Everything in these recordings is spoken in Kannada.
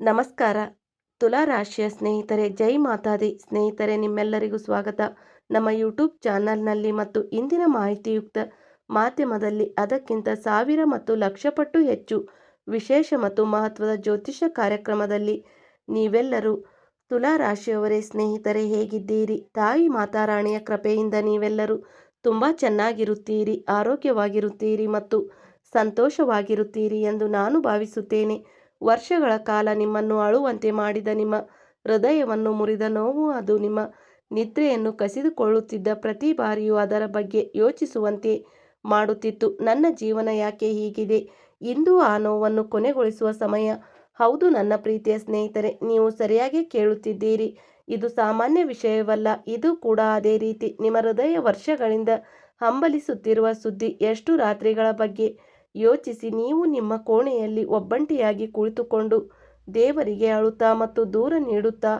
ನಮಸ್ಕಾರ. ತುಲಾ ರಾಶಿಯ ಸ್ನೇಹಿತರೆ, ಜೈ ಮಾತಾದಿ. ಸ್ನೇಹಿತರೆ, ನಿಮ್ಮೆಲ್ಲರಿಗೂ ಸ್ವಾಗತ. ನಮ್ಮ ಯೂಟ್ಯೂಬ್ ಚಾನಲ್ನಲ್ಲಿ ಮತ್ತು ಇಂದಿನ ಮಾಹಿತಿಯುಕ್ತ ಮಾಧ್ಯಮದಲ್ಲಿ ಅದಕ್ಕಿಂತ 1000 ಮತ್ತು ಲಕ್ಷ ಪಟ್ಟು ಹೆಚ್ಚು ವಿಶೇಷ ಮತ್ತು ಮಹತ್ವದ ಜ್ಯೋತಿಷ್ಯ ಕಾರ್ಯಕ್ರಮದಲ್ಲಿ ನೀವೆಲ್ಲರೂ ತುಲಾ ರಾಶಿಯವರೇ ಸ್ನೇಹಿತರೆ ಹೇಗಿದ್ದೀರಿ? ತಾಯಿ ಮಾತಾರಾಣಿಯ ಕೃಪೆಯಿಂದ ನೀವೆಲ್ಲರೂ ತುಂಬ ಚೆನ್ನಾಗಿರುತ್ತೀರಿ, ಆರೋಗ್ಯವಾಗಿರುತ್ತೀರಿ ಮತ್ತು ಸಂತೋಷವಾಗಿರುತ್ತೀರಿ ಎಂದು ನಾನು ಭಾವಿಸುತ್ತೇನೆ. ವರ್ಷಗಳ ಕಾಲ ನಿಮ್ಮನ್ನು ಅಳುವಂತೆ ಮಾಡಿದ, ನಿಮ್ಮ ಹೃದಯವನ್ನು ಮುರಿದ ನೋವು, ಅದು ನಿಮ್ಮ ನಿದ್ರೆಯನ್ನು ಕಸಿದುಕೊಳ್ಳುತ್ತಿದ್ದ ಪ್ರತಿ ಬಾರಿಯೂ ಅದರ ಬಗ್ಗೆ ಯೋಚಿಸುವಂತೆ ಮಾಡುತ್ತಿತ್ತು. ನನ್ನ ಜೀವನ ಯಾಕೆ ಹೀಗಿದೆ? ಇಂದು ಆ ನೋವನ್ನು ಕೊನೆಗೊಳಿಸುವ ಸಮಯ. ಹೌದು ನನ್ನ ಪ್ರೀತಿಯ ಸ್ನೇಹಿತರೆ, ನೀವು ಸರಿಯಾಗಿ ಕೇಳುತ್ತಿದ್ದೀರಿ. ಇದು ಸಾಮಾನ್ಯ ವಿಷಯವಲ್ಲ. ಇದು ಕೂಡ ಅದೇ ರೀತಿ ನಿಮ್ಮ ಹೃದಯ ವರ್ಷಗಳಿಂದ ಹಂಬಲಿಸುತ್ತಿರುವ ಸುದ್ದಿ. ಎಷ್ಟು ರಾತ್ರಿಗಳ ಬಗ್ಗೆ ಯೋಚಿಸಿ ನೀವು ನಿಮ್ಮ ಕೋಣೆಯಲ್ಲಿ ಒಬ್ಬಂಟಿಯಾಗಿ ಕುಳಿತುಕೊಂಡು ದೇವರಿಗೆ ಅಳುತ್ತಾ ಮತ್ತು ದೂರ ನೀಡುತ್ತಾ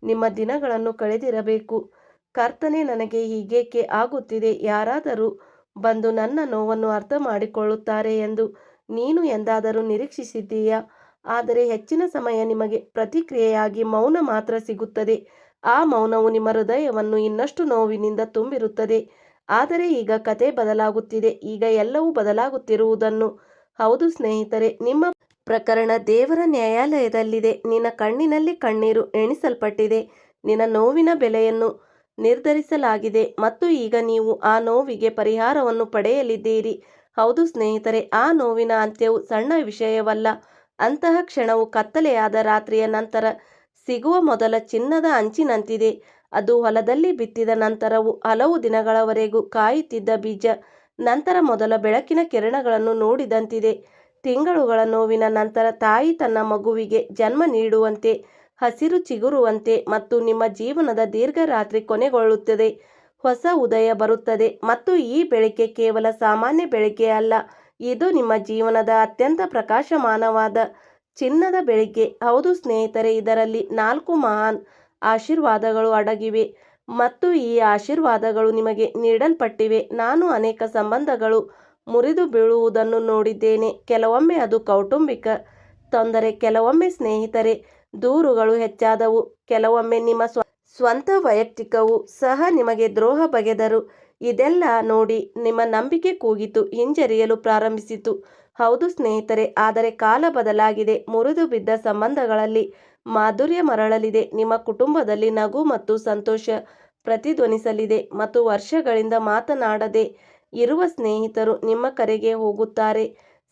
ನಿಮ್ಮ ದಿನಗಳನ್ನು ಕಳೆದಿರಬೇಕು. ಕರ್ತನೇ, ನನಗೆ ಹೀಗೇಕೆ ಆಗುತ್ತಿದೆ? ಯಾರಾದರೂ ಬಂದು ನನ್ನ ನೋವನ್ನು ಅರ್ಥ ಮಾಡಿಕೊಳ್ಳುತ್ತಾರೆ ಎಂದು ನೀನು ಎಂದಾದರೂ ನಿರೀಕ್ಷಿಸಿದ್ದೀಯಾ? ಆದರೆ ಹೆಚ್ಚಿನ ಸಮಯ ನಿಮಗೆ ಪ್ರತಿಕ್ರಿಯೆಯಾಗಿ ಮೌನ ಮಾತ್ರ ಸಿಗುತ್ತದೆ. ಆ ಮೌನವು ನಿಮ್ಮ ಹೃದಯವನ್ನು ಇನ್ನಷ್ಟು ನೋವಿನಿಂದ ತುಂಬಿರುತ್ತದೆ. ಆದರೆ ಈಗ ಕತೆ ಬದಲಾಗುತ್ತಿದೆ. ಈಗ ಎಲ್ಲವೂ ಬದಲಾಗುತ್ತಿರುವುದನ್ನು ಹೌದು ಸ್ನೇಹಿತರೆ, ನಿಮ್ಮ ಪ್ರಕರಣ ದೇವರ ನ್ಯಾಯಾಲಯದಲ್ಲಿದೆ. ನಿನ್ನ ಕಣ್ಣಿನಲ್ಲಿ ಕಣ್ಣೀರು ಎಣಿಸಲ್ಪಟ್ಟಿದೆ. ನಿನ್ನ ನೋವಿನ ಬೆಲೆಯನ್ನು ನಿರ್ಧರಿಸಲಾಗಿದೆ ಮತ್ತು ಈಗ ನೀವು ಆ ನೋವಿಗೆ ಪರಿಹಾರವನ್ನು ಪಡೆಯಲಿದ್ದೀರಿ. ಹೌದು ಸ್ನೇಹಿತರೆ, ಆ ನೋವಿನ ಅಂತ್ಯವು ಸಣ್ಣ ವಿಷಯವಲ್ಲ. ಅಂತಹ ಕ್ಷಣವು ಕತ್ತಲೆಯಾದ ರಾತ್ರಿಯ ನಂತರ ಸಿಗುವ ಮೊದಲ ಚಿನ್ನದ ಅಂಚಿನಂತಿದೆ. ಅದು ಹೊಲದಲ್ಲಿ ಬಿತ್ತಿದ ನಂತರವೂ ಹಲವು ದಿನಗಳವರೆಗೂ ಕಾಯುತ್ತಿದ್ದ ಬೀಜ ನಂತರ ಮೊದಲ ಬೆಳಕಿನ ಕಿರಣಗಳನ್ನು ನೋಡಿದಂತಿದೆ. ತಿಂಗಳುಗಳ ನೋವಿನ ನಂತರ ತಾಯಿ ತನ್ನ ಮಗುವಿಗೆ ಜನ್ಮ ನೀಡುವಂತೆ, ಹಸಿರು ಚಿಗುರುವಂತೆ ಮತ್ತು ನಿಮ್ಮ ಜೀವನದ ದೀರ್ಘ ರಾತ್ರಿ ಕೊನೆಗೊಳ್ಳುತ್ತದೆ. ಹೊಸ ಉದಯ ಬರುತ್ತದೆ ಮತ್ತು ಈ ಬೆಳಗ್ಗೆ ಕೇವಲ ಸಾಮಾನ್ಯ ಬೆಳಗ್ಗೆ ಅಲ್ಲ, ಇದು ನಿಮ್ಮ ಜೀವನದ ಅತ್ಯಂತ ಪ್ರಕಾಶಮಾನವಾದ ಚಿನ್ನದ ಬೆಳಗ್ಗೆ. ಹೌದು ಸ್ನೇಹಿತರೆ, ಇದರಲ್ಲಿ 4 ಮಹಾನ್ ಆಶೀರ್ವಾದಗಳು ಅಡಗಿವೆ ಮತ್ತು ಈ ಆಶೀರ್ವಾದಗಳು ನಿಮಗೆ ನೀಡಲ್ಪಟ್ಟಿವೆ. ನಾನು ಅನೇಕ ಸಂಬಂಧಗಳು ಮುರಿದು ಬೀಳುವುದನ್ನು ನೋಡಿದ್ದೇನೆ. ಕೆಲವೊಮ್ಮೆ ಅದು ಕೌಟುಂಬಿಕ ತೊಂದರೆ, ಕೆಲವೊಮ್ಮೆ ಸ್ನೇಹಿತರೆ ದೂರುಗಳು ಹೆಚ್ಚಾದವು, ಕೆಲವೊಮ್ಮೆ ನಿಮ್ಮ ಸ್ವಂತ ವೈಯಕ್ತಿಕವೂ ಸಹ ನಿಮಗೆ ದ್ರೋಹ ಬಗೆದರು. ಇದೆಲ್ಲ ನೋಡಿ ನಿಮ್ಮ ನಂಬಿಕೆ ಕೂಗಿತು, ಹಿಂಜರಿಯಲು ಪ್ರಾರಂಭಿಸಿತು. ಹೌದು ಸ್ನೇಹಿತರೆ, ಆದರೆ ಕಾಲ ಬದಲಾಗಿದೆ. ಮುರಿದು ಬಿದ್ದ ಸಂಬಂಧಗಳಲ್ಲಿ ಮಾಧುರ್ಯ ಮರಳಲಿದೆ. ನಿಮ್ಮ ಕುಟುಂಬದಲ್ಲಿ ನಗು ಮತ್ತು ಸಂತೋಷ ಪ್ರತಿಧ್ವನಿಸಲಿದೆ ಮತ್ತು ವರ್ಷಗಳಿಂದ ಮಾತನಾಡದೆ ಇರುವ ಸ್ನೇಹಿತರು ನಿಮ್ಮ ಕರೆಗೆ ಹೋಗುತ್ತಾರೆ.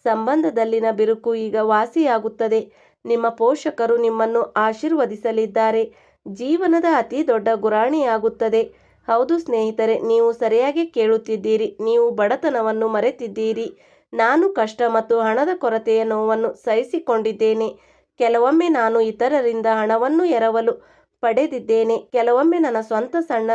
ಸಂಬಂಧದಲ್ಲಿನ ಬಿರುಕು ಈಗ ವಾಸಿಯಾಗುತ್ತದೆ. ನಿಮ್ಮ ಪೋಷಕರು ನಿಮ್ಮನ್ನು ಆಶೀರ್ವದಿಸಲಿದ್ದಾರೆ. ಜೀವನದ ಅತಿ ದೊಡ್ಡ ಗುರಾಣಿಯಾಗುತ್ತದೆ. ಹೌದು ಸ್ನೇಹಿತರೆ, ನೀವು ಸರಿಯಾಗಿ ಕೇಳುತ್ತಿದ್ದೀರಿ. ನೀವು ಬಡತನವನ್ನು ಮರೆತಿದ್ದೀರಿ. ನಾನು ಕಷ್ಟ ಮತ್ತು ಹಣದ ಕೊರತೆಯ ನೋವನ್ನು ಸಹಿಸಿಕೊಂಡಿದ್ದೇನೆ. ಕೆಲವೊಮ್ಮೆ ನಾನು ಇತರರಿಂದ ಹಣವನ್ನು ಎರವಲು ಪಡೆದಿದ್ದೇನೆ. ಕೆಲವೊಮ್ಮೆ ನನ್ನ ಸ್ವಂತ ಸಣ್ಣ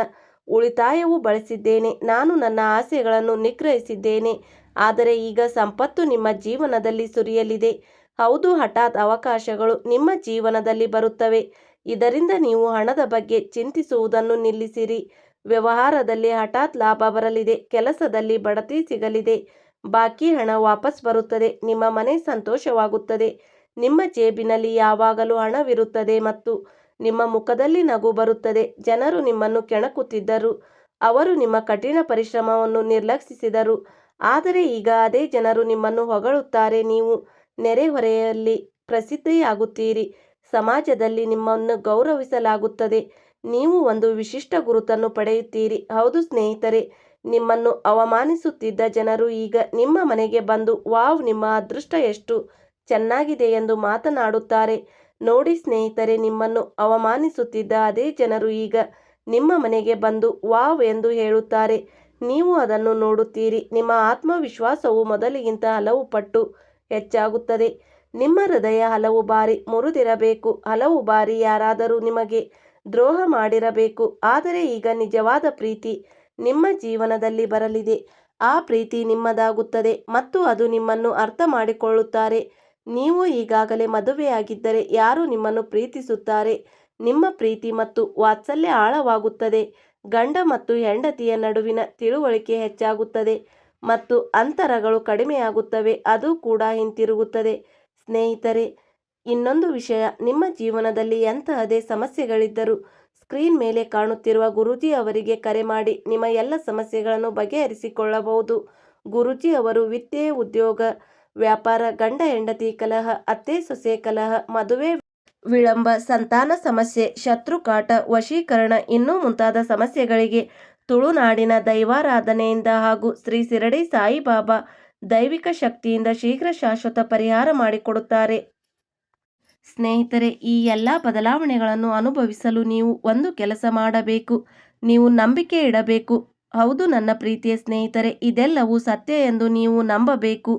ಉಳಿತಾಯವು ಬಳಸಿದ್ದೇನೆ. ನಾನು ನನ್ನ ಆಸೆಗಳನ್ನು ನಿಗ್ರಹಿಸಿದ್ದೇನೆ. ಆದರೆ ಈಗ ಸಂಪತ್ತು ನಿಮ್ಮ ಜೀವನದಲ್ಲಿ ಸುರಿಯಲಿದೆ. ಹೌದು, ಹಠಾತ್ ಅವಕಾಶಗಳು ನಿಮ್ಮ ಜೀವನದಲ್ಲಿ ಬರುತ್ತವೆ. ಇದರಿಂದ ನೀವು ಹಣದ ಬಗ್ಗೆ ಚಿಂತಿಸುವುದನ್ನು ನಿಲ್ಲಿಸಿರಿ. ವ್ಯವಹಾರದಲ್ಲಿ ಹಠಾತ್ ಲಾಭ ಬರಲಿದೆ. ಕೆಲಸದಲ್ಲಿ ಬಡ್ತಿ ಸಿಗಲಿದೆ. ಬಾಕಿ ಹಣ ವಾಪಸ್ ಬರುತ್ತದೆ. ನಿಮ್ಮ ಮನೆ ಸಂತೋಷವಾಗುತ್ತದೆ. ನಿಮ್ಮ ಜೇಬಿನಲ್ಲಿ ಯಾವಾಗಲೂ ಹಣವಿರುತ್ತದೆ ಮತ್ತು ನಿಮ್ಮ ಮುಖದಲ್ಲಿ ನಗು ಬರುತ್ತದೆ. ಜನರು ನಿಮ್ಮನ್ನು ಕೆಣಕುತ್ತಿದ್ದರು. ಅವರು ನಿಮ್ಮ ಕಠಿಣ ಪರಿಶ್ರಮವನ್ನು ನಿರ್ಲಕ್ಷಿಸಿದರು. ಆದರೆ ಈಗ ಅದೇ ಜನರು ನಿಮ್ಮನ್ನು ಹೊಗಳುತ್ತಾರೆ. ನೀವು ನೆರೆಹೊರೆಯಲ್ಲಿ ಪ್ರಸಿದ್ಧಿಯಾಗುತ್ತೀರಿ. ಸಮಾಜದಲ್ಲಿ ನಿಮ್ಮನ್ನು ಗೌರವಿಸಲಾಗುತ್ತದೆ. ನೀವು ಒಂದು ವಿಶಿಷ್ಟ ಗುರುತನ್ನು ಪಡೆಯುತ್ತೀರಿ. ಹೌದು ಸ್ನೇಹಿತರೆ, ನಿಮ್ಮನ್ನು ಅವಮಾನಿಸುತ್ತಿದ್ದ ಜನರು ಈಗ ನಿಮ್ಮ ಮನೆಗೆ ಬಂದು ವಾವ್, ನಿಮ್ಮ ಅದೃಷ್ಟ ಎಷ್ಟು ಚೆನ್ನಾಗಿದೆ ಎಂದು ಮಾತನಾಡುತ್ತಾರೆ. ನೋಡಿ ಸ್ನೇಹಿತರೆ, ನಿಮ್ಮನ್ನು ಅವಮಾನಿಸುತ್ತಿದ್ದ ಅದೇ ಜನರು ಈಗ ನಿಮ್ಮ ಮನೆಗೆ ಬಂದು ವಾವ್ ಎಂದು ಹೇಳುತ್ತಾರೆ. ನೀವು ಅದನ್ನು ನೋಡುತ್ತೀರಿ. ನಿಮ್ಮ ಆತ್ಮವಿಶ್ವಾಸವು ಮೊದಲಿಗಿಂತ ಹಲವು ಪಟ್ಟು ಹೆಚ್ಚಾಗುತ್ತದೆ. ನಿಮ್ಮ ಹೃದಯ ಹಲವು ಬಾರಿ ಮುರಿದಿರಬೇಕು. ಹಲವು ಬಾರಿ ಯಾರಾದರೂ ನಿಮಗೆ ದ್ರೋಹ ಮಾಡಿರಬೇಕು. ಆದರೆ ಈಗ ನಿಜವಾದ ಪ್ರೀತಿ ನಿಮ್ಮ ಜೀವನದಲ್ಲಿ ಬರಲಿದೆ. ಆ ಪ್ರೀತಿ ನಿಮ್ಮದಾಗುತ್ತದೆ ಮತ್ತು ಅದು ನಿಮ್ಮನ್ನು ಅರ್ಥ ಮಾಡಿಕೊಳ್ಳುತ್ತಾರೆ. ನೀವು ಈಗಾಗಲೇ ಮದುವೆಯಾಗಿದ್ದರೆ ಯಾರು ನಿಮ್ಮನ್ನು ಪ್ರೀತಿಸುತ್ತಾರೆ? ನಿಮ್ಮ ಪ್ರೀತಿ ಮತ್ತು ವಾತ್ಸಲ್ಯ ಆಳವಾಗುತ್ತದೆ. ಗಂಡ ಮತ್ತು ಹೆಂಡತಿಯ ನಡುವಿನ ತಿಳುವಳಿಕೆ ಹೆಚ್ಚಾಗುತ್ತದೆ ಮತ್ತು ಅಂತರಗಳು ಕಡಿಮೆಯಾಗುತ್ತವೆ. ಅದು ಕೂಡ ಹಿಂತಿರುಗುತ್ತದೆ. ಸ್ನೇಹಿತರೆ, ಇನ್ನೊಂದು ವಿಷಯ, ನಿಮ್ಮ ಜೀವನದಲ್ಲಿ ಎಂತಹದೇ ಸಮಸ್ಯೆಗಳಿದ್ದರೂ ಸ್ಕ್ರೀನ್ ಮೇಲೆ ಕಾಣುತ್ತಿರುವ ಗುರೂಜಿ ಅವರಿಗೆ ಕರೆ ಮಾಡಿ ನಿಮ್ಮ ಎಲ್ಲ ಸಮಸ್ಯೆಗಳನ್ನು ಬಗೆಹರಿಸಿಕೊಳ್ಳಬಹುದು. ಗುರೂಜಿ ಅವರು ವಿದ್ಯೆ, ಉದ್ಯೋಗ, ವ್ಯಾಪಾರ, ಗಂಡ ಹೆಂಡತಿ ಕಲಹ, ಅತ್ತೆ ಸೊಸೆ ಕಲಹ, ಮದುವೆ ವಿಳಂಬ, ಸಂತಾನ ಸಮಸ್ಯೆ, ಶತ್ರುಕಾಟ, ವಶೀಕರಣ ಇನ್ನೂ ಮುಂತಾದ ಸಮಸ್ಯೆಗಳಿಗೆ ತುಳುನಾಡಿನ ದೈವಾರಾಧನೆಯಿಂದ ಹಾಗೂ ಶ್ರೀ ಶಿರಡಿ ಸಾಯಿಬಾಬಾ ದೈವಿಕ ಶಕ್ತಿಯಿಂದ ಶೀಘ್ರ ಶಾಶ್ವತ ಪರಿಹಾರ ಮಾಡಿಕೊಡುತ್ತಾರೆ. ಸ್ನೇಹಿತರೆ, ಈ ಎಲ್ಲ ಬದಲಾವಣೆಗಳನ್ನು ಅನುಭವಿಸಲು ನೀವು ಒಂದು ಕೆಲಸ ಮಾಡಬೇಕು. ನೀವು ನಂಬಿಕೆ ಇಡಬೇಕು. ಹೌದು ನನ್ನ ಪ್ರೀತಿಯ ಸ್ನೇಹಿತರೆ, ಇದೆಲ್ಲವೂ ಸತ್ಯ ಎಂದು ನೀವು ನಂಬಬೇಕು.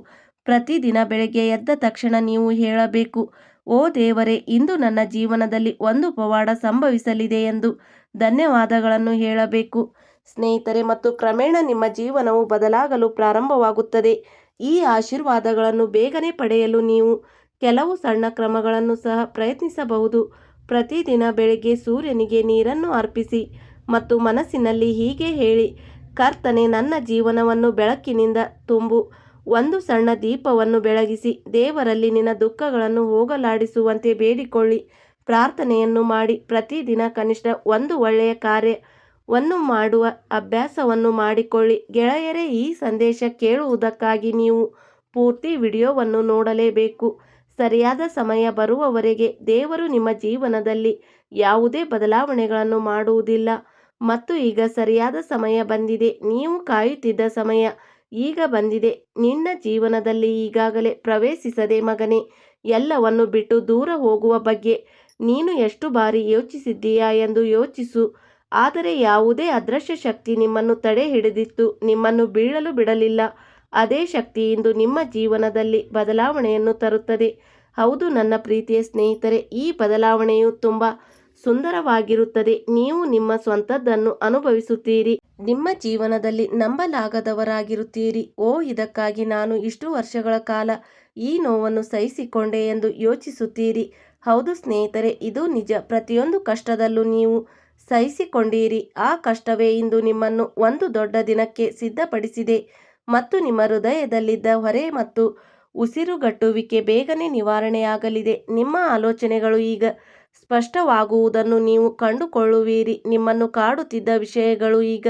ಪ್ರತಿದಿನ ಬೆಳಗ್ಗೆ ಎದ್ದ ತಕ್ಷಣ ನೀವು ಹೇಳಬೇಕು, ಓ ದೇವರೇ, ಇಂದು ನನ್ನ ಜೀವನದಲ್ಲಿ ಒಂದು ಪವಾಡ ಸಂಭವಿಸಲಿದೆ ಎಂದು ಧನ್ಯವಾದಗಳನ್ನು ಹೇಳಬೇಕು. ಸ್ನೇಹಿತರೆ, ಮತ್ತು ಕ್ರಮೇಣ ನಿಮ್ಮ ಜೀವನವು ಬದಲಾಗಲು ಪ್ರಾರಂಭವಾಗುತ್ತದೆ. ಈ ಆಶೀರ್ವಾದಗಳನ್ನು ಬೇಗನೆ ಪಡೆಯಲು ನೀವು ಕೆಲವು ಸಣ್ಣ ಕ್ರಮಗಳನ್ನು ಸಹ ಪ್ರಯತ್ನಿಸಬಹುದು. ಪ್ರತಿದಿನ ಬೆಳಗ್ಗೆ ಸೂರ್ಯನಿಗೆ ನೀರನ್ನು ಅರ್ಪಿಸಿ ಮತ್ತು ಮನಸ್ಸಿನಲ್ಲಿ ಹೀಗೆ ಹೇಳಿ, ಕರ್ತನೇ, ನನ್ನ ಜೀವನವನ್ನು ಬೆಳಕಿನಿಂದ ತುಂಬು. ಒಂದು ಸಣ್ಣ ದೀಪವನ್ನು ಬೆಳಗಿಸಿ ದೇವರಲ್ಲಿ ನಿನ್ನ ದುಃಖಗಳನ್ನು ಹೋಗಲಾಡಿಸುವಂತೆ ಬೇಡಿಕೊಳ್ಳಿ. ಪ್ರಾರ್ಥನೆಯನ್ನು ಮಾಡಿ ಪ್ರತಿದಿನ ಕನಿಷ್ಠ ಒಂದು ಒಳ್ಳೆಯ ಕಾರ್ಯವನ್ನು ಮಾಡುವ ಅಭ್ಯಾಸವನ್ನು ಮಾಡಿಕೊಳ್ಳಿ. ಗೆಳೆಯರೇ, ಈ ಸಂದೇಶ ಕೇಳುವುದಕ್ಕಾಗಿ ನೀವು ಪೂರ್ತಿ ವಿಡಿಯೋವನ್ನು ನೋಡಲೇಬೇಕು. ಸರಿಯಾದ ಸಮಯ ಬರುವವರೆಗೆ ದೇವರು ನಿಮ್ಮ ಜೀವನದಲ್ಲಿ ಯಾವುದೇ ಬದಲಾವಣೆಗಳನ್ನು ಮಾಡುವುದಿಲ್ಲ ಮತ್ತು ಈಗ ಸರಿಯಾದ ಸಮಯ ಬಂದಿದೆ. ನೀವು ಕಾಯುತ್ತಿದ್ದ ಸಮಯ ಈಗ ಬಂದಿದೆ. ನಿನ್ನ ಜೀವನದಲ್ಲಿ ಈಗಾಗಲೇ ಪ್ರವೇಶಿಸದೆ ಮಗನೇ, ಎಲ್ಲವನ್ನು ಬಿಟ್ಟು ದೂರ ಹೋಗುವ ಬಗ್ಗೆ ನೀನು ಎಷ್ಟು ಬಾರಿ ಯೋಚಿಸಿದ್ದೀಯಾ ಎಂದು ಯೋಚಿಸು. ಆದರೆ ಯಾವುದೇ ಅದೃಶ್ಯ ಶಕ್ತಿ ನಿಮ್ಮನ್ನು ತಡೆ ಹಿಡಿದಿತ್ತು, ನಿಮ್ಮನ್ನು ಬೀಳಲು ಬಿಡಲಿಲ್ಲ. ಅದೇ ಶಕ್ತಿ ಇಂದು ನಿಮ್ಮ ಜೀವನದಲ್ಲಿ ಬದಲಾವಣೆಯನ್ನು ತರುತ್ತದೆ. ಹೌದು ನನ್ನ ಪ್ರೀತಿಯ ಸ್ನೇಹಿತರೆ, ಈ ಬದಲಾವಣೆಯು ತುಂಬ ಸುಂದರವಾಗಿರುತ್ತದೆ. ನೀವು ನಿಮ್ಮ ಸ್ವಂತದ್ದನ್ನು ಅನುಭವಿಸುತ್ತೀರಿ. ನಿಮ್ಮ ಜೀವನದಲ್ಲಿ ನಂಬಲಾಗದವರಾಗಿರುತ್ತೀರಿ. ಓ, ಇದಕ್ಕಾಗಿ ನಾನು ಇಷ್ಟು ವರ್ಷಗಳ ಕಾಲ ಈ ನೋವನ್ನು ಸಹಿಸಿಕೊಂಡೆ ಎಂದು ಯೋಚಿಸುತ್ತೀರಿ. ಹೌದು ಸ್ನೇಹಿತರೆ, ಇದು ನಿಜ. ಪ್ರತಿಯೊಂದು ಕಷ್ಟದಲ್ಲೂ ನೀವು ಸಹಿಸಿಕೊಂಡಿರಿ. ಆ ಕಷ್ಟವೇ ಇಂದು ನಿಮ್ಮನ್ನು ಒಂದು ದೊಡ್ಡ ದಿನಕ್ಕೆ ಸಿದ್ಧಪಡಿಸಿದೆ ಮತ್ತು ನಿಮ್ಮ ಹೃದಯದಲ್ಲಿದ್ದ ಹೊರೆ ಮತ್ತು ಉಸಿರುಗಟ್ಟುವಿಕೆ ಬೇಗನೆ ನಿವಾರಣೆಯಾಗಲಿದೆ. ನಿಮ್ಮ ಆಲೋಚನೆಗಳು ಈಗ ಸ್ಪಷ್ಟವಾಗುವುದನ್ನು ನೀವು ಕಂಡುಕೊಳ್ಳುವಿರಿ. ನಿಮ್ಮನ್ನು ಕಾಡುತ್ತಿದ್ದ ವಿಷಯಗಳು ಈಗ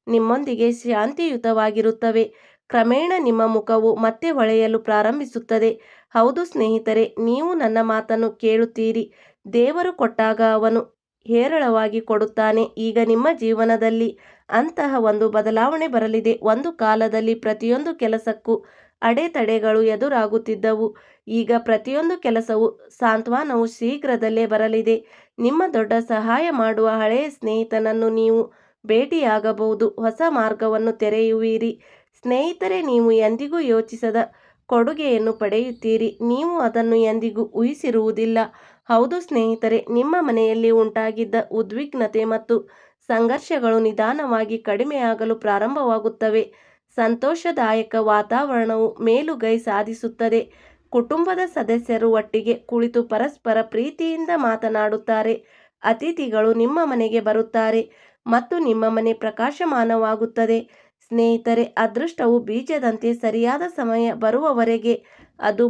ನಿಮ್ಮೊಂದಿಗೆ ಶಾಂತಿಯುತವಾಗಿರುತ್ತವೆ. ಕ್ರಮೇಣ ನಿಮ್ಮ ಮುಖವು ಮತ್ತೆ ಹೊಳೆಯಲು ಪ್ರಾರಂಭಿಸುತ್ತದೆ. ಹೌದು ಸ್ನೇಹಿತರೆ, ನೀವು ನನ್ನ ಮಾತನ್ನು ಕೇಳುತ್ತೀರಿ. ದೇವರು ಕೊಟ್ಟಾಗ ಅವನು ಹೇರಳವಾಗಿ ಕೊಡುತ್ತಾನೆ. ಈಗ ನಿಮ್ಮ ಜೀವನದಲ್ಲಿ ಅಂತಹ ಒಂದು ಬದಲಾವಣೆ ಬರಲಿದೆ. ಒಂದು ಕಾಲದಲ್ಲಿ ಪ್ರತಿಯೊಂದು ಕೆಲಸಕ್ಕೂ ಅಡೆತಡೆಗಳು ಎದುರಾಗುತ್ತಿದ್ದವು. ಈಗ ಪ್ರತಿಯೊಂದು ಕೆಲಸವು ಸಾಂತ್ವನವು ಶೀಘ್ರದಲ್ಲೇ ಬರಲಿದೆ. ನಿಮ್ಮ ದೊಡ್ಡ ಸಹಾಯ ಮಾಡುವ ಹಳೆಯ ಸ್ನೇಹಿತನನ್ನು ನೀವು ಭೇಟಿಯಾಗಬಹುದು. ಹೊಸ ಮಾರ್ಗವನ್ನು ತೆರೆಯುವಿರಿ. ಸ್ನೇಹಿತರೆ, ನೀವು ಎಂದಿಗೂ ಯೋಚಿಸದ ಕೊಡುಗೆಯನ್ನು ಪಡೆಯುತ್ತೀರಿ. ನೀವು ಅದನ್ನು ಎಂದಿಗೂ ಊಹಿಸಿರುವುದಿಲ್ಲ. ಹೌದು ಸ್ನೇಹಿತರೆ, ನಿಮ್ಮ ಮನೆಯಲ್ಲಿ ಉಂಟಾಗಿದ್ದ ಉದ್ವಿಗ್ನತೆ ಮತ್ತು ಸಂಘರ್ಷಗಳು ನಿಧಾನವಾಗಿ ಕಡಿಮೆಯಾಗಲು ಪ್ರಾರಂಭವಾಗುತ್ತವೆ. ಸಂತೋಷದಾಯಕ ವಾತಾವರಣವು ಮೇಲುಗೈ ಸಾಧಿಸುತ್ತದೆ. ಕುಟುಂಬದ ಸದಸ್ಯರು ಒಟ್ಟಿಗೆ ಕುಳಿತು ಪರಸ್ಪರ ಪ್ರೀತಿಯಿಂದ ಮಾತನಾಡುತ್ತಾರೆ. ಅತಿಥಿಗಳು ನಿಮ್ಮ ಮನೆಗೆ ಬರುತ್ತಾರೆ ಮತ್ತು ನಿಮ್ಮ ಮನೆ ಪ್ರಕಾಶಮಾನವಾಗುತ್ತದೆ. ಸ್ನೇಹಿತರೆ, ಅದೃಷ್ಟವು ಬೀಜದಂತೆ ಸರಿಯಾದ ಸಮಯ ಬರುವವರೆಗೆ ಅದು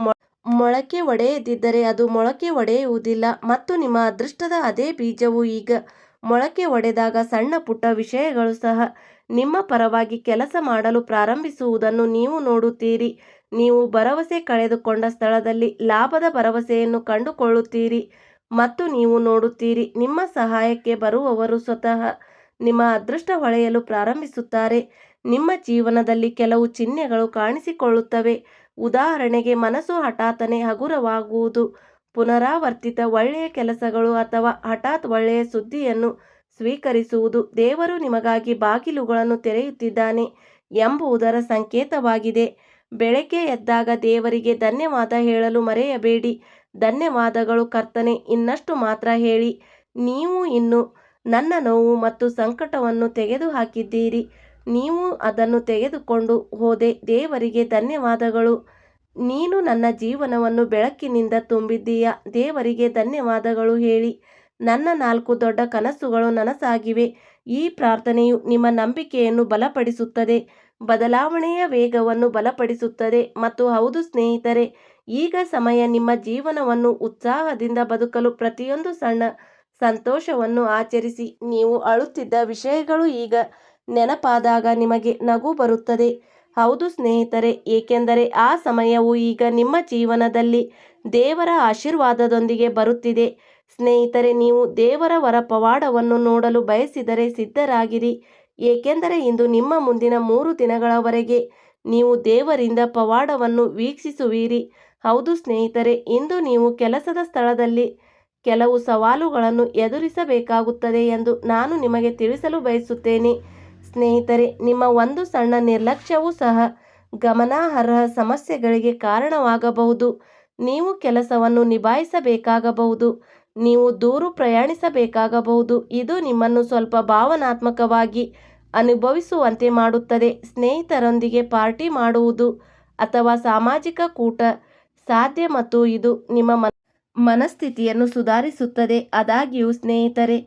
ಮೊಳಕೆ ಒಡೆಯದಿದ್ದರೆ ಅದು ಮೊಳಕೆ ಒಡೆಯುವುದಿಲ್ಲ ಮತ್ತು ನಿಮ್ಮ ಅದೃಷ್ಟದ ಅದೇ ಬೀಜವು ಈಗ ಮೊಳಕೆ ಒಡೆದಾಗ ಸಣ್ಣ ಪುಟ್ಟ ವಿಷಯಗಳು ಸಹ ನಿಮ್ಮ ಪರವಾಗಿ ಕೆಲಸ ಮಾಡಲು ಪ್ರಾರಂಭಿಸುವುದನ್ನು ನೀವು ನೋಡುತ್ತೀರಿ. ನೀವು ಭರವಸೆ ಕಳೆದುಕೊಂಡ ಸ್ಥಳದಲ್ಲಿ ಲಾಭದ ಭರವಸೆಯನ್ನು ಕಂಡುಕೊಳ್ಳುತ್ತೀರಿ ಮತ್ತು ನೀವು ನೋಡುತ್ತೀರಿ, ನಿಮ್ಮ ಸಹಾಯಕ್ಕೆ ಬರುವವರು ಸ್ವತಃ ನಿಮ್ಮ ಅದೃಷ್ಟ ಹೊಳೆಯಲು ಪ್ರಾರಂಭಿಸುತ್ತಾರೆ. ನಿಮ್ಮ ಜೀವನದಲ್ಲಿ ಕೆಲವು ಚಿಹ್ನೆಗಳು ಕಾಣಿಸಿಕೊಳ್ಳುತ್ತವೆ. ಉದಾಹರಣೆಗೆ, ಮನಸ್ಸು ಹಠಾತ್ತನೆ ಹಗುರವಾಗುವುದು, ಪುನರಾವರ್ತಿತ ಒಳ್ಳೆಯ ಕೆಲಸಗಳು ಅಥವಾ ಹಠಾತ್ ಒಳ್ಳೆಯ ಸುದ್ದಿಯನ್ನು ಸ್ವೀಕರಿಸುವುದು. ದೇವರು ನಿಮಗಾಗಿ ಬಾಗಿಲುಗಳನ್ನು ತೆರೆಯುತ್ತಿದ್ದಾನೆ ಎಂಬುದರ ಸಂಕೇತವಾಗಿದೆ. ಬೆಳಗ್ಗೆ ಎದ್ದಾಗ ದೇವರಿಗೆ ಧನ್ಯವಾದ ಹೇಳಲು ಮರೆಯಬೇಡಿ. ಧನ್ಯವಾದಗಳು ಕರ್ತನೇ, ಇನ್ನಷ್ಟು ಮಾತ್ರ ಹೇಳಿ. ನೀವು ಇನ್ನೂ ನನ್ನ ನೋವು ಮತ್ತು ಸಂಕಟವನ್ನು ತೆಗೆದುಹಾಕಿದ್ದೀರಿ. ನೀವು ಅದನ್ನು ತೆಗೆದುಕೊಂಡು ಹೋದೆ. ದೇವರಿಗೆ ಧನ್ಯವಾದಗಳು. ನೀನು ನನ್ನ ಜೀವನವನ್ನು ಬೆಳಕಿನಿಂದ ತುಂಬಿದ್ದೀಯ. ದೇವರಿಗೆ ಧನ್ಯವಾದಗಳು ಹೇಳಿ. ನನ್ನ 4 ದೊಡ್ಡ ಕನಸುಗಳು ನನಸಾಗಿವೆ. ಈ ಪ್ರಾರ್ಥನೆಯು ನಿಮ್ಮ ನಂಬಿಕೆಯನ್ನು ಬಲಪಡಿಸುತ್ತದೆ, ಬದಲಾವಣೆಯ ವೇಗವನ್ನು ಬಲಪಡಿಸುತ್ತದೆ ಮತ್ತು ಹೌದು ಸ್ನೇಹಿತರೆ, ಈಗ ಸಮಯ ನಿಮ್ಮ ಜೀವನವನ್ನು ಉತ್ಸಾಹದಿಂದ ಬದುಕಲು ಪ್ರತಿಯೊಂದು ಸಣ್ಣ ಸಂತೋಷವನ್ನು ಆಚರಿಸಿ. ನೀವು ಅಳುತ್ತಿದ್ದ ವಿಷಯಗಳು ಈಗ ನೆನಪಾದಾಗ ನಿಮಗೆ ನಗು ಬರುತ್ತದೆ. ಹೌದು ಸ್ನೇಹಿತರೆ, ಏಕೆಂದರೆ ಆ ಸಮಯವು ಈಗ ನಿಮ್ಮ ಜೀವನದಲ್ಲಿ ದೇವರ ಆಶೀರ್ವಾದದೊಂದಿಗೆ ಬರುತ್ತಿದೆ. ಸ್ನೇಹಿತರೆ, ನೀವು ದೇವರ ವರ ಪವಾಡವನ್ನು ನೋಡಲು ಬಯಸಿದರೆ ಸಿದ್ಧರಾಗಿರಿ, ಏಕೆಂದರೆ ಇಂದು ನಿಮ್ಮ ಮುಂದಿನ 3 ದಿನಗಳವರೆಗೆ ನೀವು ದೇವರಿಂದ ಪವಾಡವನ್ನು ವೀಕ್ಷಿಸುವಿರಿ. ಹೌದು ಸ್ನೇಹಿತರೆ, ಇಂದು ನೀವು ಕೆಲಸದ ಸ್ಥಳದಲ್ಲಿ ಕೆಲವು ಸವಾಲುಗಳನ್ನು ಎದುರಿಸಬೇಕಾಗುತ್ತದೆ ಎಂದು ನಾನು ನಿಮಗೆ ತಿಳಿಸಲು ಬಯಸುತ್ತೇನೆ. ಸ್ನೇಹಿತರೆ, ನಿಮ್ಮ ಒಂದು ಸಣ್ಣ ನಿರ್ಲಕ್ಷ್ಯವೂ ಸಹ ಗಮನಾರ್ಹ ಸಮಸ್ಯೆಗಳಿಗೆ ಕಾರಣವಾಗಬಹುದು. ನೀವು ಕೆಲಸವನ್ನು ನಿಭಾಯಿಸಬೇಕಾಗಬಹುದು, ನೀವು ದೂರ ಪ್ರಯಾಣಿಸಬೇಕಾಗಬಹುದು. ಇದು ನಿಮ್ಮನ್ನು ಸ್ವಲ್ಪ ಭಾವನಾತ್ಮಕವಾಗಿ ಅನುಭವಿಸುವಂತೆ ಮಾಡುತ್ತದೆ. ಸ್ನೇಹಿತರೊಂದಿಗೆ ಪಾರ್ಟಿ ಮಾಡುವುದು ಅಥವಾ ಸಾಮಾಜಿಕ ಕೂಟ ಸಾಧ್ಯ ಮತ್ತು ಇದು ನಿಮ್ಮ ಮನಸ್ಥಿತಿಯನ್ನು ಸುಧಾರಿಸುತ್ತದೆ. ಆದಾಗ್ಯೂ ಸ್ನೇಹಿತರೆ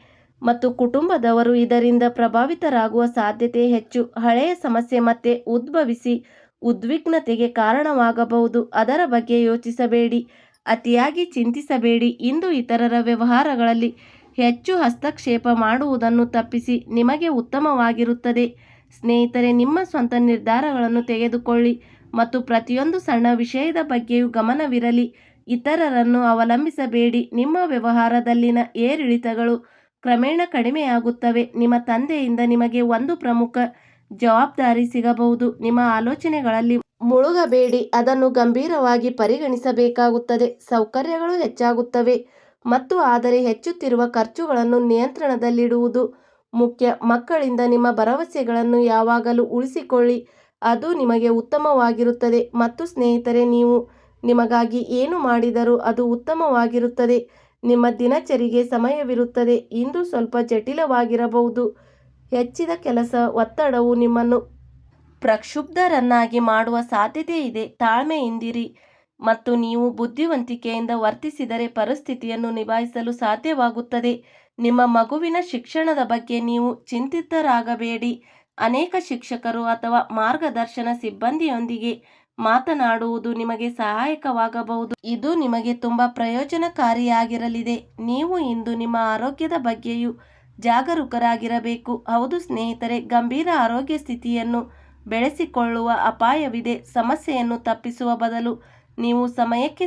ಮತ್ತು ಕುಟುಂಬದವರು ಇದರಿಂದ ಪ್ರಭಾವಿತರಾಗುವ ಸಾಧ್ಯತೆ ಹೆಚ್ಚು. ಹಳೆಯ ಸಮಸ್ಯೆ ಮತ್ತೆ ಉದ್ಭವಿಸಿ ಉದ್ವಿಗ್ನತೆಗೆ ಕಾರಣವಾಗಬಹುದು. ಅದರ ಬಗ್ಗೆ ಯೋಚಿಸಬೇಡಿ, ಅತಿಯಾಗಿ ಚಿಂತಿಸಬೇಡಿ. ಇಂದು ಇತರರ ವ್ಯವಹಾರಗಳಲ್ಲಿ ಹೆಚ್ಚು ಹಸ್ತಕ್ಷೇಪ ಮಾಡುವುದನ್ನು ತಪ್ಪಿಸಿ ನಿಮಗೆ ಉತ್ತಮವಾಗಿರುತ್ತದೆ. ಸ್ನೇಹಿತರೆ, ನಿಮ್ಮ ಸ್ವಂತ ನಿರ್ಧಾರಗಳನ್ನು ತೆಗೆದುಕೊಳ್ಳಿ ಮತ್ತು ಪ್ರತಿಯೊಂದು ಸಣ್ಣ ವಿಷಯದ ಬಗ್ಗೆಯೂ ಗಮನವಿರಲಿ. ಇತರರನ್ನು ಅವಲಂಬಿಸಬೇಡಿ. ನಿಮ್ಮ ವ್ಯವಹಾರದಲ್ಲಿನ ಏರಿಳಿತಗಳು ಕ್ರಮೇಣ ಕಡಿಮೆಯಾಗುತ್ತವೆ. ನಿಮ್ಮ ತಂದೆಯಿಂದ ನಿಮಗೆ ಒಂದು ಪ್ರಮುಖ ಜವಾಬ್ದಾರಿ ಸಿಗಬಹುದು. ನಿಮ್ಮ ಆಲೋಚನೆಗಳಲ್ಲಿ ಮುಳುಗಬೇಡಿ, ಅದನ್ನು ಗಂಭೀರವಾಗಿ ಪರಿಗಣಿಸಬೇಕಾಗುತ್ತದೆ. ಸೌಕರ್ಯಗಳು ಹೆಚ್ಚಾಗುತ್ತವೆ ಮತ್ತು ಆದರೆ ಹೆಚ್ಚುತ್ತಿರುವ ಖರ್ಚುಗಳನ್ನು ನಿಯಂತ್ರಣದಲ್ಲಿಡುವುದು ಮುಖ್ಯ. ಮಕ್ಕಳಿಂದ ನಿಮ್ಮ ಭರವಸೆಗಳನ್ನು ಯಾವಾಗಲೂ ಉಳಿಸಿಕೊಳ್ಳಿ, ಅದು ನಿಮಗೆ ಉತ್ತಮವಾಗಿರುತ್ತದೆ. ಮತ್ತು ಸ್ನೇಹಿತರೆ, ನೀವು ನಿಮಗಾಗಿ ಏನು ಮಾಡಿದರೂ ಅದು ಉತ್ತಮವಾಗಿರುತ್ತದೆ. ನಿಮ್ಮ ದಿನಚರಿಗೆ ಸಮಯವಿರುತ್ತದೆ. ಇಂದು ಸ್ವಲ್ಪ ಜಟಿಲವಾಗಿರಬಹುದು. ಹೆಚ್ಚಿದ ಕೆಲಸ ಒತ್ತಡವು ನಿಮ್ಮನ್ನು ಪ್ರಕ್ಷುಬ್ಧರನ್ನಾಗಿ ಮಾಡುವ ಸಾಧ್ಯತೆ ಇದೆ. ತಾಳ್ಮೆಯಿಂದಿರಿ ಮತ್ತು ನೀವು ಬುದ್ಧಿವಂತಿಕೆಯಿಂದ ವರ್ತಿಸಿದರೆ ಪರಿಸ್ಥಿತಿಯನ್ನು ನಿಭಾಯಿಸಲು ಸಾಧ್ಯವಾಗುತ್ತದೆ. ನಿಮ್ಮ ಮಗುವಿನ ಶಿಕ್ಷಣದ ಬಗ್ಗೆ ನೀವು ಚಿಂತಿತರಾಗಬೇಡಿ. ಅನೇಕ ಶಿಕ್ಷಕರು ಅಥವಾ ಮಾರ್ಗದರ್ಶನ ಸಿಬ್ಬಂದಿಯೊಂದಿಗೆ ಮಾತನಾಡುವುದು ನಿಮಗೆ ಸಹಾಯಕವಾಗಬಹುದು. ಇದು ನಿಮಗೆ ತುಂಬಾ ಪ್ರಯೋಜನಕಾರಿಯಾಗಿರಲಿದೆ. ನೀವು ಇಂದು ನಿಮ್ಮ ಆರೋಗ್ಯದ ಬಗ್ಗೆಯೂ ಜಾಗರೂಕರಾಗಿರಬೇಕು. ಹೌದು ಸ್ನೇಹಿತರೆ, ಗಂಭೀರ ಆರೋಗ್ಯ ಸ್ಥಿತಿಯನ್ನು ಬೆಳೆಸಿಕೊಳ್ಳುವ ಅಪಾಯವಿದೆ. ಸಮಸ್ಯೆಯನ್ನು ತಪ್ಪಿಸುವ ಬದಲು ನೀವು ಸಮಯಕ್ಕೆ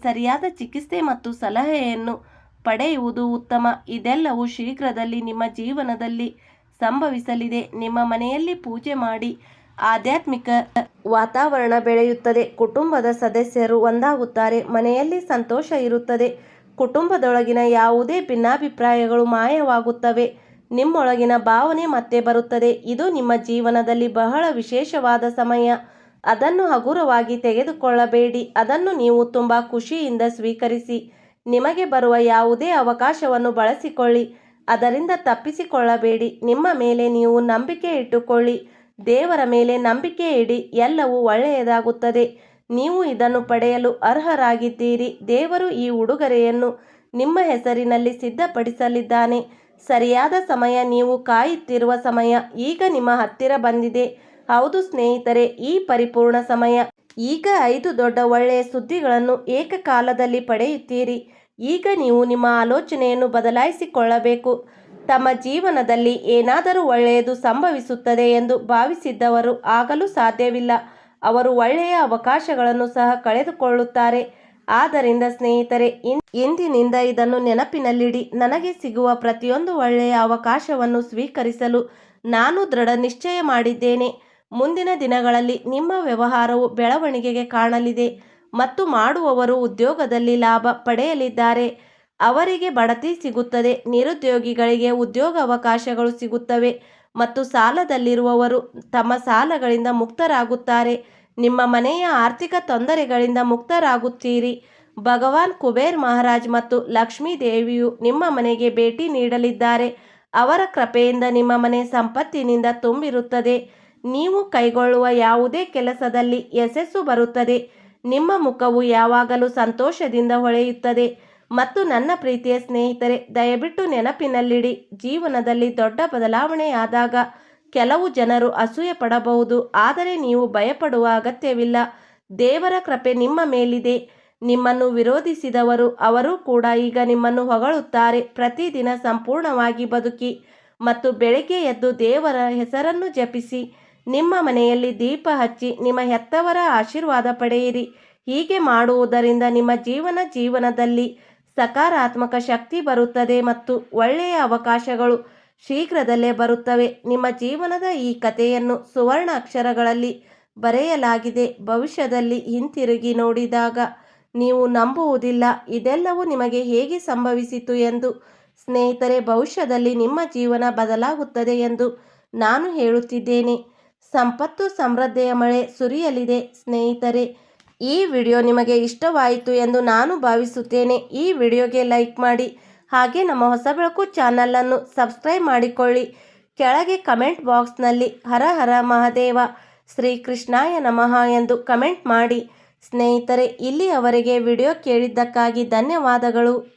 ಸರಿಯಾದ ಚಿಕಿತ್ಸೆ ಮತ್ತು ಸಲಹೆಯನ್ನು ಪಡೆಯುವುದು ಉತ್ತಮ. ಇದೆಲ್ಲವೂ ಶೀಘ್ರದಲ್ಲಿ ನಿಮ್ಮ ಜೀವನದಲ್ಲಿ ಸಂಭವಿಸಲಿದೆ. ನಿಮ್ಮ ಮನೆಯಲ್ಲಿ ಪೂಜೆ ಮಾಡಿ ಆಧ್ಯಾತ್ಮಿಕ ವಾತಾವರಣ ಬೆಳೆಯುತ್ತದೆ. ಕುಟುಂಬದ ಸದಸ್ಯರು ಒಂದಾಗುತ್ತಾರೆ. ಮನೆಯಲ್ಲಿ ಸಂತೋಷ ಇರುತ್ತದೆ. ಕುಟುಂಬದೊಳಗಿನ ಯಾವುದೇ ಭಿನ್ನಾಭಿಪ್ರಾಯಗಳು ಮಾಯವಾಗುತ್ತವೆ. ನಿಮ್ಮೊಳಗಿನ ಭಾವನೆ ಮತ್ತೆ ಬರುತ್ತದೆ. ಇದು ನಿಮ್ಮ ಜೀವನದಲ್ಲಿ ಬಹಳ ವಿಶೇಷವಾದ ಸಮಯ. ಅದನ್ನು ಹಗುರವಾಗಿ ತೆಗೆದುಕೊಳ್ಳಬೇಡಿ, ಅದನ್ನು ನೀವು ತುಂಬಾ ಖುಷಿಯಿಂದ ಸ್ವೀಕರಿಸಿ. ನಿಮಗೆ ಬರುವ ಯಾವುದೇ ಅವಕಾಶವನ್ನು ಬಳಸಿಕೊಳ್ಳಿ, ಅದರಿಂದ ತಪ್ಪಿಸಿಕೊಳ್ಳಬೇಡಿ. ನಿಮ್ಮ ಮೇಲೆ ನೀವು ನಂಬಿಕೆ ಇಟ್ಟುಕೊಳ್ಳಿ, ದೇವರ ಮೇಲೆ ನಂಬಿಕೆ ಇಡಿ, ಎಲ್ಲವೂ ಒಳ್ಳೆಯದಾಗುತ್ತದೆ. ನೀವು ಇದನ್ನು ಪಡೆಯಲು ಅರ್ಹರಾಗಿದ್ದೀರಿ. ದೇವರು ಈ ಉಡುಗೊರೆಯನ್ನು ನಿಮ್ಮ ಹೆಸರಿನಲ್ಲಿ ಸಿದ್ಧಪಡಿಸಲಿದ್ದಾನೆ. ಸರಿಯಾದ ಸಮಯ, ನೀವು ಕಾಯುತ್ತಿರುವ ಸಮಯ ಈಗ ನಿಮ್ಮ ಹತ್ತಿರ ಬಂದಿದೆ. ಹೌದು ಸ್ನೇಹಿತರೆ, ಈ ಪರಿಪೂರ್ಣ ಸಮಯ. ಈಗ 5 ದೊಡ್ಡ ಒಳ್ಳೆಯ ಸುದ್ದಿಗಳನ್ನು ಏಕಕಾಲದಲ್ಲಿ ಪಡೆಯುತ್ತೀರಿ. ಈಗ ನೀವು ನಿಮ್ಮ ಆಲೋಚನೆಯನ್ನು ಬದಲಾಯಿಸಿಕೊಳ್ಳಬೇಕು. ತಮ್ಮ ಜೀವನದಲ್ಲಿ ಏನಾದರೂ ಒಳ್ಳೆಯದು ಸಂಭವಿಸುತ್ತದೆ ಎಂದು ಭಾವಿಸಿದ್ದವರು ಆಗಲು ಸಾಧ್ಯವಿಲ್ಲ. ಅವರು ಒಳ್ಳೆಯ ಅವಕಾಶಗಳನ್ನು ಸಹ ಕಳೆದುಕೊಳ್ಳುತ್ತಾರೆ. ಆದ್ದರಿಂದ ಸ್ನೇಹಿತರೆ, ಇಂದಿನಿಂದ ಇದನ್ನು ನೆನಪಿನಲ್ಲಿಡಿ. ನನಗೆ ಸಿಗುವ ಪ್ರತಿಯೊಂದು ಒಳ್ಳೆಯ ಅವಕಾಶವನ್ನು ಸ್ವೀಕರಿಸಲು ನಾನು ದೃಢ ನಿಶ್ಚಯ ಮಾಡಿದ್ದೇನೆ. ಮುಂದಿನ ದಿನಗಳಲ್ಲಿ ನಿಮ್ಮ ವ್ಯವಹಾರವು ಬೆಳವಣಿಗೆಗೆ ಕಾಣಲಿದೆ ಮತ್ತು ಮಾಡುವವರು ಉದ್ಯೋಗದಲ್ಲಿ ಲಾಭ ಪಡೆಯಲಿದ್ದಾರೆ. ಅವರಿಗೆ ಬಡ್ತಿ ಸಿಗುತ್ತದೆ. ನಿರುದ್ಯೋಗಿಗಳಿಗೆ ಉದ್ಯೋಗಾವಕಾಶಗಳು ಸಿಗುತ್ತವೆ ಮತ್ತು ಸಾಲದಲ್ಲಿರುವವರು ತಮ್ಮ ಸಾಲಗಳಿಂದ ಮುಕ್ತರಾಗುತ್ತಾರೆ. ನಿಮ್ಮ ಮನೆಯ ಆರ್ಥಿಕ ತೊಂದರೆಗಳಿಂದ ಮುಕ್ತರಾಗುತ್ತೀರಿ. ಭಗವಾನ್ ಕುಬೇರ್ ಮಹಾರಾಜ್ ಮತ್ತು ಲಕ್ಷ್ಮೀ ದೇವಿಯು ನಿಮ್ಮ ಮನೆಗೆ ಭೇಟಿ ನೀಡಲಿದ್ದಾರೆ. ಅವರ ಕೃಪೆಯಿಂದ ನಿಮ್ಮ ಮನೆ ಸಂಪತ್ತಿನಿಂದ ತುಂಬಿರುತ್ತದೆ. ನೀವು ಕೈಗೊಳ್ಳುವ ಯಾವುದೇ ಕೆಲಸದಲ್ಲಿ ಯಶಸ್ಸು ಬರುತ್ತದೆ. ನಿಮ್ಮ ಮುಖವು ಯಾವಾಗಲೂ ಸಂತೋಷದಿಂದ ಹೊಳೆಯುತ್ತದೆ. ಮತ್ತು ನನ್ನ ಪ್ರೀತಿಯ ಸ್ನೇಹಿತರೆ, ದಯವಿಟ್ಟು ನೆನಪಿನಲ್ಲಿಡಿ, ಜೀವನದಲ್ಲಿ ದೊಡ್ಡ ಬದಲಾವಣೆಯಾದಾಗ ಕೆಲವು ಜನರು ಅಸೂಯೆ ಪಡಬಹುದು, ಆದರೆ ನೀವು ಭಯಪಡುವ ಅಗತ್ಯವಿಲ್ಲ. ದೇವರ ಕೃಪೆ ನಿಮ್ಮ ಮೇಲಿದೆ. ನಿಮ್ಮನ್ನು ವಿರೋಧಿಸಿದವರು ಅವರು ಕೂಡ ಈಗ ನಿಮ್ಮನ್ನು ಹೊಗಳುತ್ತಾರೆ. ಪ್ರತಿದಿನ ಸಂಪೂರ್ಣವಾಗಿ ಬದುಕಿ ಮತ್ತು ಬೆಳಗ್ಗೆ ಎದ್ದು ದೇವರ ಹೆಸರನ್ನು ಜಪಿಸಿ ನಿಮ್ಮ ಮನೆಯಲ್ಲಿ ದೀಪ ಹಚ್ಚಿ ನಿಮ್ಮ ಹೆತ್ತವರ ಆಶೀರ್ವಾದ ಪಡೆಯಿರಿ. ಹೀಗೆ ಮಾಡುವುದರಿಂದ ನಿಮ್ಮ ಜೀವನದಲ್ಲಿ ಸಕಾರಾತ್ಮಕ ಶಕ್ತಿ ಬರುತ್ತದೆ ಮತ್ತು ಒಳ್ಳೆಯ ಅವಕಾಶಗಳು ಶೀಘ್ರದಲ್ಲೇ ಬರುತ್ತವೆ. ನಿಮ್ಮ ಜೀವನದ ಈ ಕಥೆಯನ್ನು ಸುವರ್ಣ ಅಕ್ಷರಗಳಲ್ಲಿ ಬರೆಯಲಾಗಿದೆ. ಭವಿಷ್ಯದಲ್ಲಿ ಹಿಂತಿರುಗಿ ನೋಡಿದಾಗ ನೀವು ನಂಬುವುದಿಲ್ಲ ಇದೆಲ್ಲವೂ ನಿಮಗೆ ಹೇಗೆ ಸಂಭವಿಸಿತು ಎಂದು. ಸ್ನೇಹಿತರೆ, ಭವಿಷ್ಯದಲ್ಲಿ ನಿಮ್ಮ ಜೀವನ ಬದಲಾಗುತ್ತದೆ ಎಂದು ನಾನು ಹೇಳುತ್ತಿದ್ದೇನೆ. ಸಂಪತ್ತು ಸಮೃದ್ಧಿಯ ಮಳೆ ಸುರಿಯಲಿದೆ. ಸ್ನೇಹಿತರೆ, ಈ ವಿಡಿಯೋ ನಿಮಗೆ ಇಷ್ಟವಾಯಿತು ಎಂದು ನಾನು ಭಾವಿಸುತ್ತೇನೆ. ಈ ವಿಡಿಯೋಗೆ ಲೈಕ್ ಮಾಡಿ, ಹಾಗೆ ನಮ್ಮ ಹೊಸ ಬೆಳಕು ಚಾನಲನ್ನು ಸಬ್ಸ್ಕ್ರೈಬ್ ಮಾಡಿಕೊಳ್ಳಿ. ಕೆಳಗೆ ಕಮೆಂಟ್ ಬಾಕ್ಸ್ನಲ್ಲಿ ಹರ ಹರ ಮಹಾದೇವ, ಶ್ರೀಕೃಷ್ಣಾಯ ನಮಃ ಎಂದು ಕಮೆಂಟ್ ಮಾಡಿ. ಸ್ನೇಹಿತರೆ, ಇಲ್ಲಿಯವರೆಗೆ ವಿಡಿಯೋ ಕೇಳಿದ್ದಕ್ಕಾಗಿ ಧನ್ಯವಾದಗಳು.